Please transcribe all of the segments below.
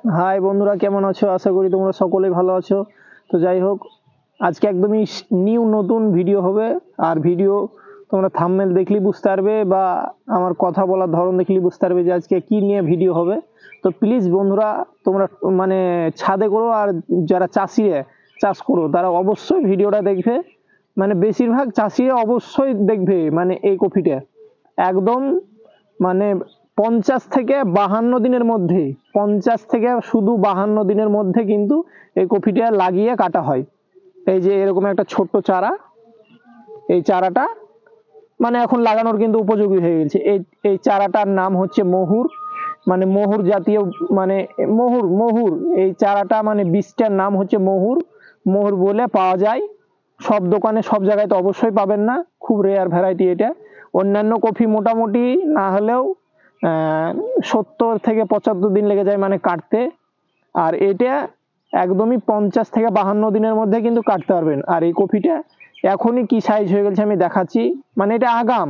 High বন্ধুরা, কেমন আছো? আশা করি তোমরা সকলেই ভালো আছো। তো যাই হোক, আজকে একদমই নতুন ভিডিও হবে। আর ভিডিও তোমরা থাম্বনেল দেখলেই বুঝতে পারবে, বা আমার কথা বলার ধরন দেখলেই বুঝতে পারবে যে আজকে কি নিয়ে ভিডিও হবে। তো প্লিজ বন্ধুরা, তোমরা মানে ছাদে করো, আর যারা চাষিরা চাষ করো তারা অবশ্যই ভিডিওটা দেখবে। মানে বেশিরভাগ চাষিরা অবশ্যই দেখবে, মানে এই কপিটা একদম মানে 50 থেকে 52 দিনের মধ্যে, 50 থেকে শুধু 52 দিনের মধ্যে কিন্তু এই কপিটা লাগিয়ে কাটা হয়। এই যে এরকম একটা ছোট্ট চারা, এই চারাটা মানে এখন লাগানোর কিন্তু উপযোগী হয়ে গেছে। এই এই চারাটার নাম হচ্ছে মহুর, মানে মহুর জাতীয়, মানে মহুর মহুর এই চারাটা মানে বীজটার নাম হচ্ছে মহুর। মহুর বলে পাওয়া যায়, সব দোকানে সব জায়গায় তো অবশ্যই পাবেন না, খুব রেয়ার ভ্যারাইটি এটা। অন্যান্য কফি মোটামুটি না হলেও 70 থেকে 75 দিন লেগে যায় মানে কাটতে। আর এটা একদমই 50 থেকে 52 দিনের মধ্যে কিন্তু কাটতে পারবেন। আর এই কফিটা এখনই কি সাইজ হয়ে গেছে আমি দেখাচ্ছি। মানে এটা আগাম,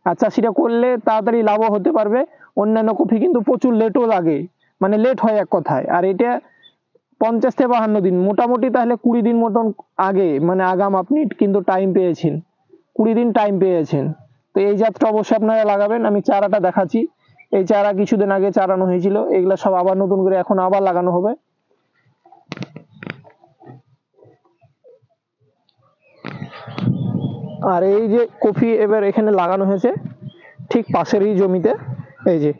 আর চাষিরা করলে তাড়াতাড়ি লাভও হতে পারবে। অন্যান্য কফি কিন্তু প্রচুর লেটও লাগে, মানে লেট হয় এক কথায়। আর এটা 50 থেকে 52 দিন মোটামুটি, তাহলে 20 দিন মতন আগে মানে আগাম আপনি কিন্তু টাইম পেয়েছেন, 20 দিন টাইম পেয়েছেন। তো এই জাতটা অবশ্যই আপনারা লাগাবেন। আমি চারাটা দেখাচ্ছি। এই চারা কিছুদিন আগে চারানো হয়েছিল, এগুলা সব আবার নতুন করে এখন আবার লাগানো হবে। আর এই যে কফি এবার এখানে লাগানো হয়েছে ঠিক পাশেরই জমিতে। এই যে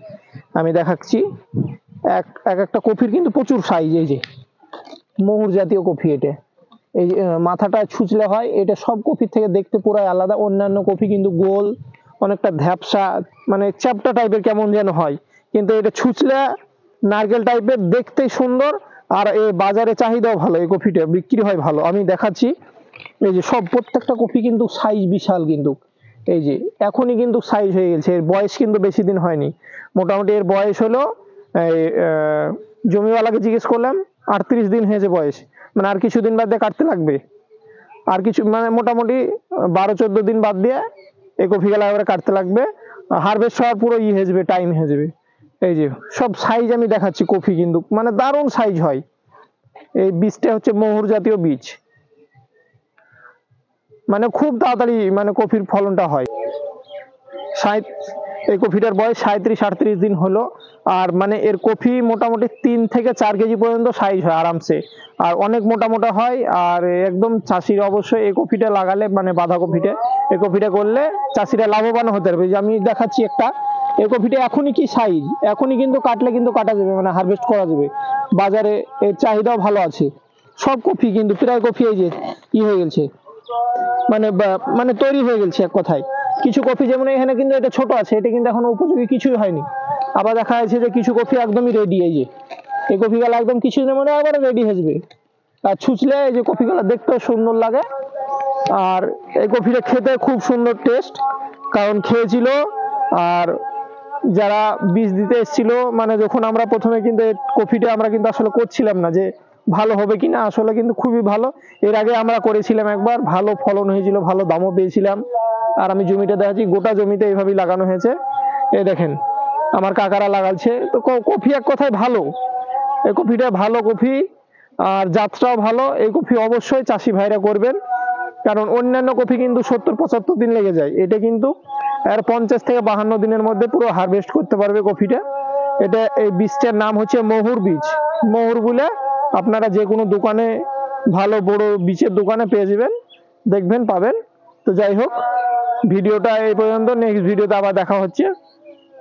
আমি দেখাচ্ছি, এক একটা কফির কিন্তু প্রচুর সাইজ। এই যে মহুর জাতীয় কফি, এটা এই যে মাথাটা ছুঁচলে হয়, এটা সব কফির থেকে দেখতে পুরাই আলাদা। অন্যান্য কফি কিন্তু গোল, অনেকটা ধ্যাপসা, মানে চ্যাপ্টা টাইপের কেমন যেন হয়, কিন্তু এটা ছুঁচলে নারকেল টাইপের, দেখতে সুন্দর। আর এই বাজারে চাহিদাও ভালো, এই কফিটা বিক্রি হয় ভালো। আমি দেখাচ্ছি, এই যে সব প্রত্যেকটা কফি কিন্তু সাইজ বিশাল। কিন্তু এই যে এখনই কিন্তু সাইজ হয়ে গেছে, এর বয়স কিন্তু বেশি দিন হয়নি। মোটামুটি এর বয়স হলো, জমিওয়ালাকে জিজ্ঞেস করলাম 38 দিন হয়েছে বয়স, মানে আর কিছুদিন বাদ দিয়ে কাটতে লাগবে। আর কিছু মানে মোটামুটি 12-14 দিন বাদ দিয়ে এই কফি গেলা এবারে কাটতে লাগবে। হারভেস্ট হওয়ার পুরো হয়ে যাবে, টাইম হয়ে যাবে। এই যে সব সাইজ আমি দেখাচ্ছি, কফি কিন্তু মানে দারুণ সাইজ হয়। এই বীজটা হচ্ছে মহুর জাতীয় বীজ, মানে খুব তাড়াতাড়ি মানে কফির ফলনটা হয়। এই কফিটার বয়স 37-38 দিন হলো। আর মানে এর কফি মোটামুটি 3 থেকে 4 কেজি পর্যন্ত সাইজ হয় আরামসে, আর অনেক মোটা মোটা হয়। আর একদম চাষিরা অবশ্যই এই কফিটা লাগালে, মানে বাঁধাকপিটা, এই কফিটা করলে চাষিরা লাভবান হতে পারবে। যে আমি দেখাচ্ছি একটা, এই কফিটা এখনই কি সাইজ, এখনই কিন্তু কাটলে কিন্তু কাটা যাবে, মানে হারভেস্ট করা যাবে। বাজারে এর চাহিদাও ভালো আছে। সব কফি কিন্তু প্রায় কফি এই যে হয়ে গেছে, মানে মানে তৈরি হয়ে গেছে এক কথায়। কিছু কফি যেমন এখানে কিন্তু এটা ছোট আছে, এটা কিন্তু এখন উপযোগী কিছুই হয়নি। আবার দেখা যাচ্ছে যে কিছু কফি একদমই রেডি। এই যে এই কফি গুলো একদম কিছুদিনের মধ্যে আবার রেডি হয়ে যাবে। আর ছুঁচলে এই যে কফি গুলো দেখতেও সুন্দর লাগে। আর এই কফিটা খেতে খুব সুন্দর টেস্ট, কারণ খেয়েছিল। আর যারা বীজ দিতে এসেছিল, মানে যখন আমরা প্রথমে কিন্তু কফিটা আমরা কিন্তু আসলে করছিলাম না যে ভালো হবে কিনা, আসলে কিন্তু খুবই ভালো। এর আগে আমরা করেছিলাম একবার, ভালো ফলন হয়েছিল, ভালো দামও পেয়েছিলাম। আর আমি জমিটা দেখাচ্ছি, গোটা জমিতে এইভাবেই লাগানো হয়েছে। এই দেখেন আমার কাকারা লাগাচ্ছে। তো কফি এক কথায় ভালো, এই কফিটা ভালো কফি, আর জাতটাও ভালো। এই কফি অবশ্যই চাষি ভাইরা করবেন, কারণ অন্যান্য কফি কিন্তু 70-75 দিন লেগে যায়, এটা কিন্তু এর 50 থেকে 52 দিনের মধ্যে পুরো হারভেস্ট করতে পারবে কফিটা। এটা এই বীজটার নাম হচ্ছে মহুর বীজ। মহুর বলে আপনারা যে কোনো দোকানে, ভালো বড় বীজের দোকানে পেয়ে যাবেন, দেখবেন পাবেন। তো যাই হোক, ভিডিওটা এই পর্যন্ত। নেক্সট ভিডিওতে আবার দেখা হচ্ছে।